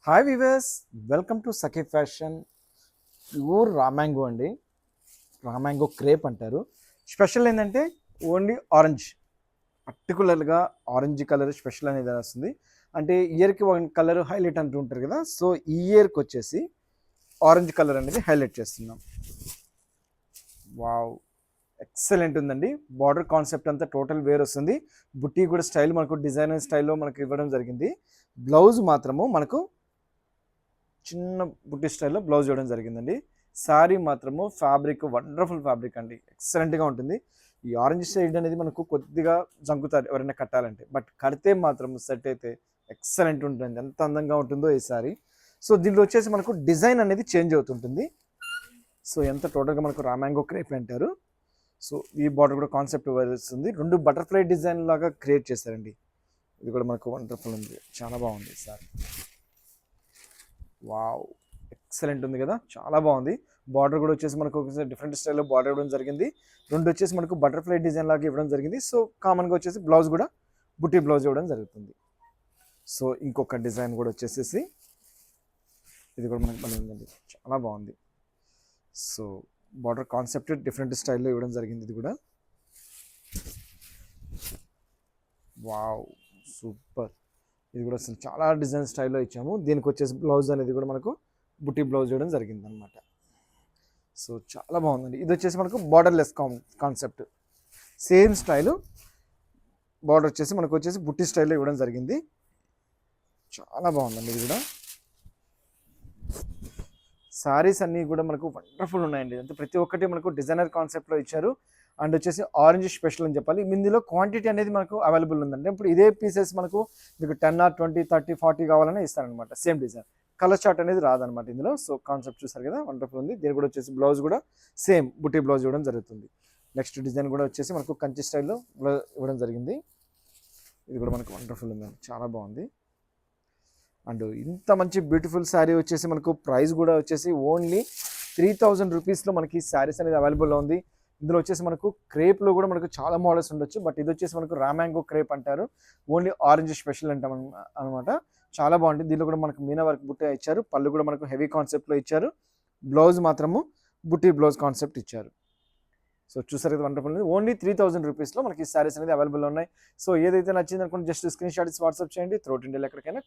Hi viewers, welcome to Sakhi fashion. Pure raw mango అండి. Raw mango crepe అంటారు. Special ఏంటంటే only orange, పర్టికులర్గా orange colour special అనేది వస్తుంది. అంటే ఇయర్కి వన్ కలర్ హైలైట్ అంటూ ఉంటారు కదా, సో ఈ ఇయర్కి వచ్చేసి ఆరెంజ్ కలర్ అనేది హైలైట్ చేస్తున్నాం. వావ్, ఎక్సలెంట్ ఉందండి. బార్డర్ కాన్సెప్ట్ అంతా టోటల్ వేర్ వస్తుంది. బుట్టి కూడా స్టైల్ మనకు డిజైనర్ స్టైల్లో మనకు ఇవ్వడం జరిగింది. బ్లౌజ్ మాత్రము మనకు చిన్న బుట్టి స్టైల్లో బ్లౌజ్ ఇవ్వడం జరిగిందండి. శారీ మాత్రము ఫ్యాబ్రిక్ వండర్ఫుల్ ఫ్యాబ్రిక్ అండి, ఎక్సలెంట్గా ఉంటుంది. ఈ ఆరెంజ్ షేడ్ అనేది మనకు కొద్దిగా జంకుతారు ఎవరైనా కట్టాలంటే, బట్ కడితే మాత్రం సెట్ అయితే ఎక్సలెంట్ ఉంటుంది. ఎంత అందంగా ఉంటుందో ఈ శారీ. సో దీంట్లో వచ్చేసి మనకు డిజైన్ అనేది చేంజ్ అవుతుంటుంది. సో ఎంత టోటల్గా మనకు రామ్యాంగో క్రేప్ అంటారు. సో ఈ బార్డర్ కూడా కాన్సెప్ట్ వస్తుంది. రెండు బటర్ఫ్లై డిజైన్ లాగా క్రియేట్ చేశారండి. ఇది కూడా మనకు వండర్ఫుల్ ఉంది, చాలా బాగుంది సార్. వావ్, ఎక్సలెంట్ ఉంది కదా, చాలా బాగుంది. బార్డర్ కూడా వచ్చేసి మనకు ఒకసారి డిఫరెంట్ స్టైల్లో బార్డర్ ఇవ్వడం జరిగింది. రెండు వచ్చేసి మనకు బటర్ఫ్లై డిజైన్ లాగా ఇవ్వడం జరిగింది. సో కామన్గా వచ్చేసి బ్లౌజ్ కూడా బుట్టి బ్లౌజ్ ఇవ్వడం జరుగుతుంది. సో ఇంకొక డిజైన్ కూడా వచ్చేసేసి ఇది కూడా మనకు మళ్ళీ ఉందండి, చాలా బాగుంది. సో బార్డర్ కాన్సెప్ట్ డిఫరెంట్ స్టైల్లో ఇవ్వడం జరిగింది. ఇది కూడా వావ్, సూపర్. ఇది కూడా అసలు చాలా డిజైన్ స్టైల్లో ఇచ్చాము. దీనికి వచ్చేసి బ్లౌజ్ అనేది కూడా మనకు బుట్టి బ్లౌజ్ ఇవ్వడం జరిగింది అనమాట. సో చాలా బాగుందండి. ఇది వచ్చేసి మనకు borderless concept, same style. Border వచ్చేసి మనకు వచ్చేసి బుట్టి స్టైల్లో ఇవ్వడం జరిగింది. చాలా బాగుందండి. ఇది కూడా సారీస్ అన్నీ కూడా మనకు వండర్ఫుల్ ఉన్నాయండి. అంటే ప్రతి ఒక్కటి మనకు డిజైనర్ కాన్సెప్ట్లో ఇచ్చారు. అండ్ వచ్చేసి ఆరెంజ్ స్పెషల్ అని చెప్పాలి. ఇందులో క్వాంటిటీ అనేది మనకు అవైలబుల్ ఉందండి. ఇప్పుడు ఇదే పీసెస్ మనకు మీకు 10 or 20, 30, 40 కావాలని ఇస్తారనమాట. సేమ్ డిజైన్, కలర్ చార్ట్ అనేది రాదనమాట ఇందులో. సో కాన్సెప్ట్ చూసారు కదా, వండర్ఫుల్ ఉంది. దీని కూడా వచ్చేసి బ్లౌజ్ కూడా సేమ్ బుట్టి బ్లౌజ్ ఇవ్వడం జరుగుతుంది. నెక్స్ట్ డిజైన్ కూడా వచ్చేసి మనకు కంచి స్టైల్లో బ్లౌజ్ ఇవ్వడం జరిగింది. ఇది కూడా మనకు వండర్ఫుల్ ఉందండి, చాలా బాగుంది. అండ్ ఇంత మంచి బ్యూటిఫుల్ శారీ వచ్చేసి మనకు ప్రైస్ కూడా వచ్చేసి ఓన్లీ 3000 రూపీస్లో మనకి శారీస్ అనేది అవైలబుల్లో ఉంది. ఇందులో వచ్చేసి మనకు క్రేప్లో కూడా మనకు చాలా మోడల్స్ ఉండొచ్చు, బట్ ఇది వచ్చేసి మనకు రామ్యాంగో క్రేప్ అంటారు. ఓన్లీ ఆరెంజ్ స్పెషల్ అంటాం అనమాట. చాలా బాగుంటుంది. దీనిలో కూడా మనకు మీనా వర్క్ బుట్టే ఇచ్చారు. పళ్ళు కూడా మనకు హెవీ కాన్సెప్ట్లో ఇచ్చారు. బ్లౌజ్ మాత్రము బుట్టి బ్లౌజ్ కాన్సెప్ట్ ఇచ్చారు. సో చూసారు కదా, వండర్ఫుల్. ఓన్లీ 3000 రూపీస్లో మనకి శారీస్ అనేది అవైలబుల్లో ఉన్నాయి. సో ఏదైతే నచ్చింది అనుకుంటే జస్ట్ స్క్రీన్ షాట్ వాట్సాప్ చేయండి. త్రూఅవుట్ ఇండియాలో ఎక్కడికైనా